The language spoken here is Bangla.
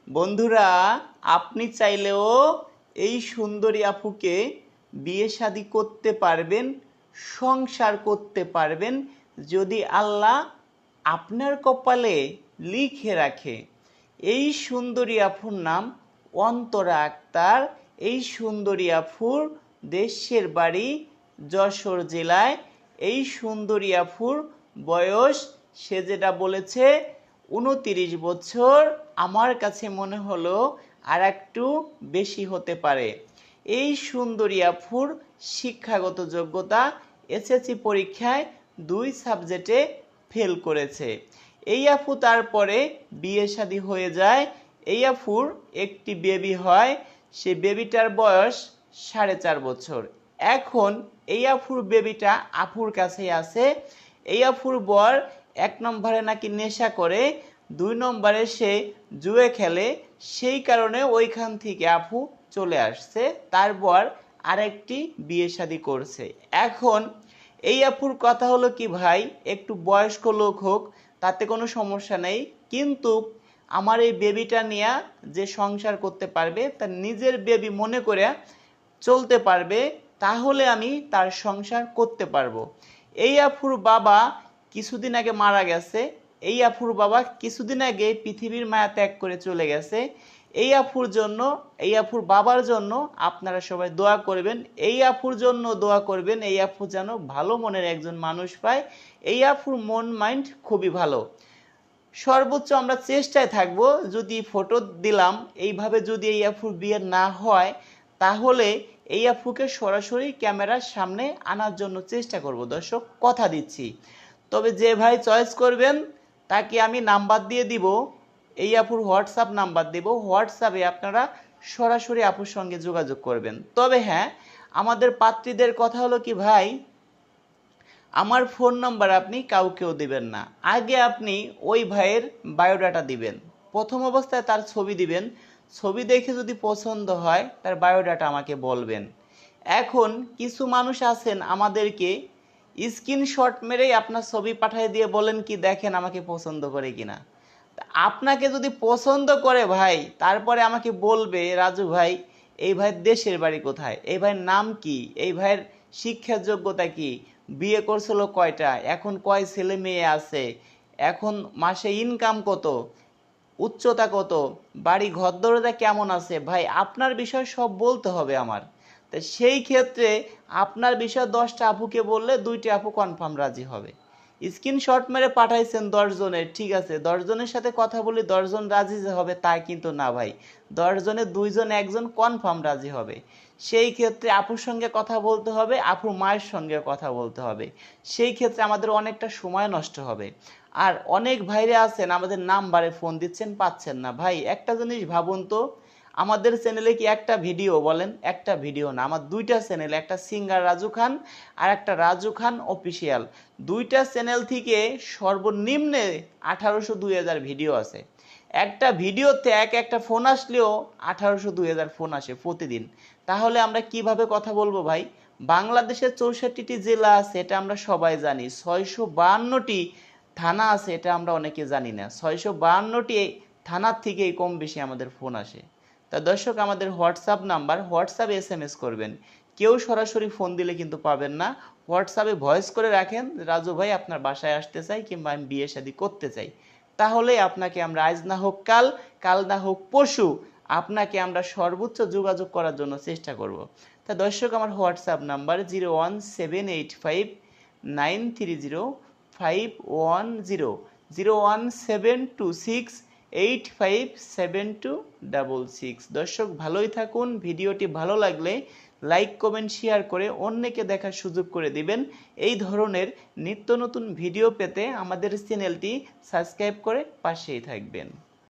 বন্ধুরা, আপনি চাইলেও এই সুন্দরী আপুকে বিয়ে শাদী করতে পারবেন, সংসার করতে পারবেন যদি আল্লাহ আপনার কপালে লিখে রাখে। এই সুন্দরী আফুর নাম অন্তরা আক্তার। এই সুন্দরী আফুর দেশের বাড়ি যশোর জেলায়। এই সুন্দরী আফুর বয়স, সে যেটা বলেছে 29 বছর, আমার কাছে মনে হলো আর একটু বেশি হতে পারে। এই সুন্দরী আফুর শিক্ষাগত যোগ্যতা এসএসসি পরীক্ষায় 2 সাবজেক্টে ফেল করেছে। এই আপু তারপরে বিয়ে শাদী হয়ে যায়। এই আফুর একটি বেবি হয়, সে বেবিটার বয়স 4.5 বছর। এখন এই আফুর বেবিটা আপুর কাছেই আছে। এই আফুর বর 1 নম্বরে নাকি নেশা করে, 2 নম্বরে সে জুয়ে খেলে, সেই কারণে ওইখান থেকে আপু চলে আসছে। তারপর আরেকটি বিয়ে শাদী করছে। এখন এই আপুর কথা হলো কি ভাই, একটু বয়স্ক লোক হোক তাতে কোনো সমস্যা নেই, কিন্তু আমার এই বেবিটা নিয়ে যে সংসার করতে পারবে, তার নিজের বেবি মনে করে চলতে পারবে, তাহলে আমি তার সংসার করতে পারবো। এই আপুর বাবা কিছুদিন আগে মারা গেছে। এই আপুর বাবা কিছুদিন আগে পৃথিবীর মায়া ত্যাগ করে চলে গেছে। এই আপুর জন্য, এই আপুর বাবার জন্য আপনারা সবাই দোয়া করবেন। এই আপুর জন্য দোয়া করবেন, এই আপু যেন ভালো মনের একজন মানুষ পায়। এই আপুর মন মাইন্ড খুবই ভালো। সর্বোচ্চ আমরা চেষ্টায় থাকবো, যদি ফটো দিলাম এইভাবে যদি এই আপুর বিয়ে না হয়, তাহলে এই আপুকে সরাসরি ক্যামেরার সামনে আনার জন্য চেষ্টা করব। দর্শক, কথা দিচ্ছি। তবে যে ভাই চয়েস করবেন তাকে আমি নাম্বার দিয়ে দিব, এই আপুর হোয়াটসঅ্যাপ নাম্বার দেব। হোয়াটসঅ্যাপে আপনারা সরাসরি আপুর সঙ্গে যোগাযোগ করবেন। তবে হ্যাঁ, আমাদের পাত্রীদের কথা হলো কি ভাই, আমার ফোন নাম্বার আপনি কাউকেও দিবেন না। আগে আপনি ওই ভাইয়ের বায়োডাটা দিবেন। প্রথম অবস্থায় তার ছবি দিবেন, ছবি দেখে যদি পছন্দ হয় তার বায়োডাটা আমাকে বলবেন। এখন কিছু মানুষ আছেন আমাদেরকে স্ক্রিনশট মেরেই আপনার ছবি পাঠিয়ে দিয়ে বলেন কি দেখেন আমাকে পছন্দ করে কিনা। আপনাকে যদি পছন্দ করে ভাই, তারপরে আমাকে বলবে রাজু ভাই এই ভাইয়ের দেশের বাড়ি কোথায়, এই ভাইয়ের নাম কি, এই ভাইয়ের শিক্ষার যোগ্যতা কি, বিয়ে করছিল কয়টা, এখন কয় ছেলে মেয়ে আছে, এখন মাসে ইনকাম কত, উচ্চতা কত, বাড়ি ঘর দরজা কেমন আছে, ভাই আপনার বিষয় সব বলতে হবে আমার। তো সেই ক্ষেত্রে আপনার বিষয় 10টা আপুকে বললে 2টি আপু কনফার্ম রাজি হবে। স্ক্রিনশট মেরে পাঠাইছেন 10 জনের, ঠিক আছে 10 জনের সাথে কথা বলি 10 জন রাজি যে হবে তা কিন্তু না ভাই। 10 জনের 2 জন 1 জন কনফার্ম রাজি হবে। সেই ক্ষেত্রে আপুর সঙ্গে কথা বলতে হবে, আপুর মায়ের সঙ্গে কথা বলতে হবে। সেই ক্ষেত্রে আমাদের অনেকটা সময় নষ্ট হবে। আর অনেক ভাইরে আছেন আমাদের নাম্বারে ফোন দিচ্ছেন, পাচ্ছেন না। ভাই একটা জিনিস ভাবুন তো, আমাদের চ্যানেলে কি একটা ভিডিও, বলেন একটা ভিডিও না, আমার 2টা চ্যানেল, একটা সিঙ্গার রাজু খান আর একটা রাজু খান অফিসিয়াল। 2টা চ্যানেল থেকে সর্বনিম্নে 1800-2000 ভিডিও আছে। একটা ভিডিওতে একটা ফোন আসলেও 1800-2000 ফোন আসে প্রতিদিন। তাহলে আমরা কিভাবে কথা বলবো ভাই? বাংলাদেশের 64টি জেলা আছে, এটা আমরা সবাই জানি। 652টি থানা আছে, এটা আমরা অনেকে জানি না। 652টি থানার থেকেই কম বেশি আমাদের ফোন আসে। তা দর্শক, আমাদের হোয়াটসঅ্যাপ নাম্বার, হোয়াটসঅ্যাপে SMS করবেন। কেউ সরাসরি ফোন দিলে কিন্তু পাবেন না। হোয়াটসঅ্যাপে ভয়েস করে রাখেন, রাজু ভাই আপনার বাসায় আসতে চাই কিংবা আমি বিয়ে শাদী করতে চাই। তাহলে আপনাকে আমরা আজ না হোক কাল, কাল না হোক পরশু, আপনাকে আমরা সর্বোচ্চ যোগাযোগ করার জন্য চেষ্টা করব। তা দর্শক, আমার হোয়াটসঅ্যাপ নাম্বার 01785930510, 01726857266। দর্শক, ভালোই থাকুন। ভিডিওটি ভালো লাগলে লাইক কমেন্ট শেয়ার করে অন্যকে দেখার সুযোগ করে দিবেন। এই ধরনের নিত্য নতুন ভিডিও পেতে আমাদের চ্যানেলটি সাবস্ক্রাইব করে পাশেই থাকবেন।